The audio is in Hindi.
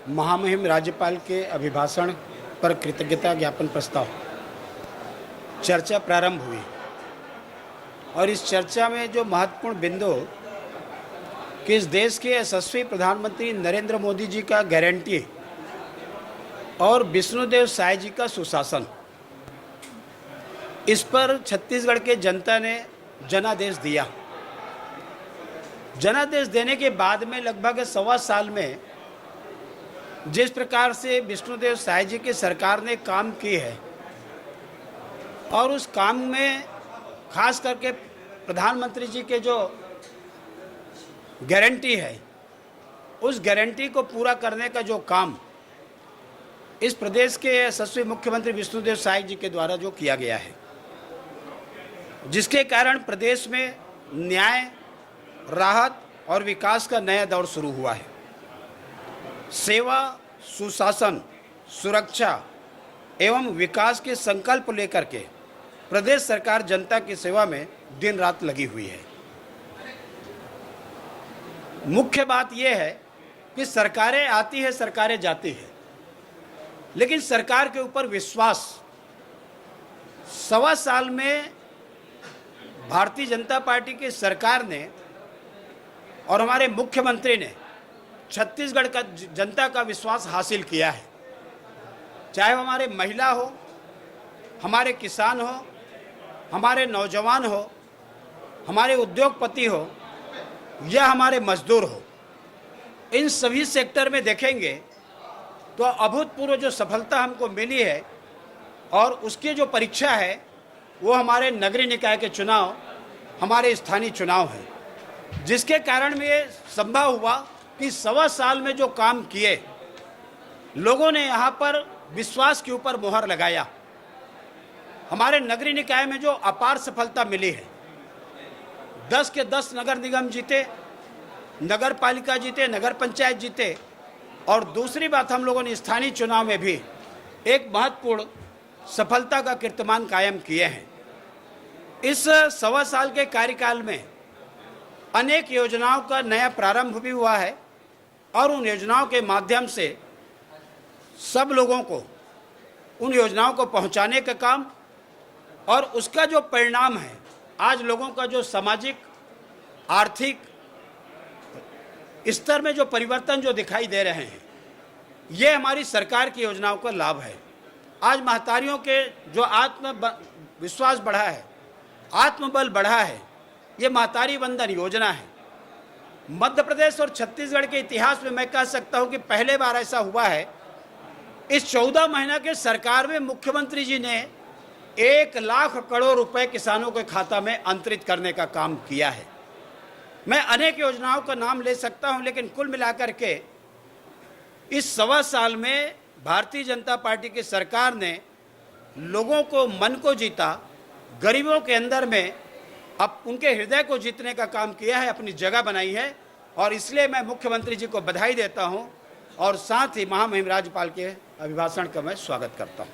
महामहिम राज्यपाल के अभिभाषण पर कृतज्ञता ज्ञापन प्रस्ताव चर्चा प्रारंभ हुई और इस चर्चा में जो महत्वपूर्ण बिंदु कि इस देश के यशस्वी प्रधानमंत्री नरेंद्र मोदी जी का गारंटी और विष्णुदेव साय जी का सुशासन, इस पर छत्तीसगढ़ के जनता ने जनादेश दिया। जनादेश देने के बाद में लगभग सवा साल में जिस प्रकार से विष्णुदेव साय जी की सरकार ने काम की है और उस काम में खास करके प्रधानमंत्री जी के जो गारंटी है, उस गारंटी को पूरा करने का जो काम इस प्रदेश के यशस्वी मुख्यमंत्री विष्णुदेव साय जी के द्वारा जो किया गया है, जिसके कारण प्रदेश में न्याय, राहत और विकास का नया दौर शुरू हुआ है। सेवा, सुशासन, सुरक्षा एवं विकास के संकल्प लेकर के प्रदेश सरकार जनता की सेवा में दिन रात लगी हुई है। मुख्य बात यह है कि सरकारें आती है, सरकारें जाती है, लेकिन सरकार के ऊपर विश्वास सवा साल में भारतीय जनता पार्टी की सरकार ने और हमारे मुख्यमंत्री ने छत्तीसगढ़ का जनता का विश्वास हासिल किया है। चाहे वो हमारे महिला हो, हमारे किसान हो, हमारे नौजवान हो, हमारे उद्योगपति हो या हमारे मजदूर हो, इन सभी सेक्टर में देखेंगे तो अभूतपूर्व जो सफलता हमको मिली है और उसकी जो परीक्षा है वो हमारे नगरीय निकाय के चुनाव, हमारे स्थानीय चुनाव हैं, जिसके कारण में ये संभव हुआ कि सवा साल में जो काम किए, लोगों ने यहाँ पर विश्वास के ऊपर मोहर लगाया। हमारे नगरीय निकाय में जो अपार सफलता मिली है, 10 के 10 नगर निगम जीते, नगर पालिका जीते, नगर पंचायत जीते, और दूसरी बात हम लोगों ने स्थानीय चुनाव में भी एक महत्वपूर्ण सफलता का कीर्तिमान कायम किए हैं। इस सवा साल के कार्यकाल में अनेक योजनाओं का नया प्रारंभ भी हुआ है और उन योजनाओं के माध्यम से सब लोगों को उन योजनाओं को पहुंचाने का काम और उसका जो परिणाम है, आज लोगों का जो सामाजिक आर्थिक स्तर में जो परिवर्तन जो दिखाई दे रहे हैं, ये हमारी सरकार की योजनाओं का लाभ है। आज महतारियों के जो आत्मविश्वास बढ़ा है, आत्मबल बढ़ा है, ये महतारी वंदन योजना है। मध्य प्रदेश और छत्तीसगढ़ के इतिहास में मैं कह सकता हूं कि पहले बार ऐसा हुआ है, इस 14 महीना के सरकार में मुख्यमंत्री जी ने 1 लाख करोड़ रुपए किसानों के खाता में अंतरित करने का काम किया है। मैं अनेक योजनाओं का नाम ले सकता हूं, लेकिन कुल मिलाकर के इस सवा साल में भारतीय जनता पार्टी की सरकार ने लोगों को मन को जीता, गरीबों के अंदर में अब उनके हृदय को जीतने का काम किया है, अपनी जगह बनाई है, और इसलिए मैं मुख्यमंत्री जी को बधाई देता हूं और साथ ही महामहिम राज्यपाल के अभिभाषण का मैं स्वागत करता हूं।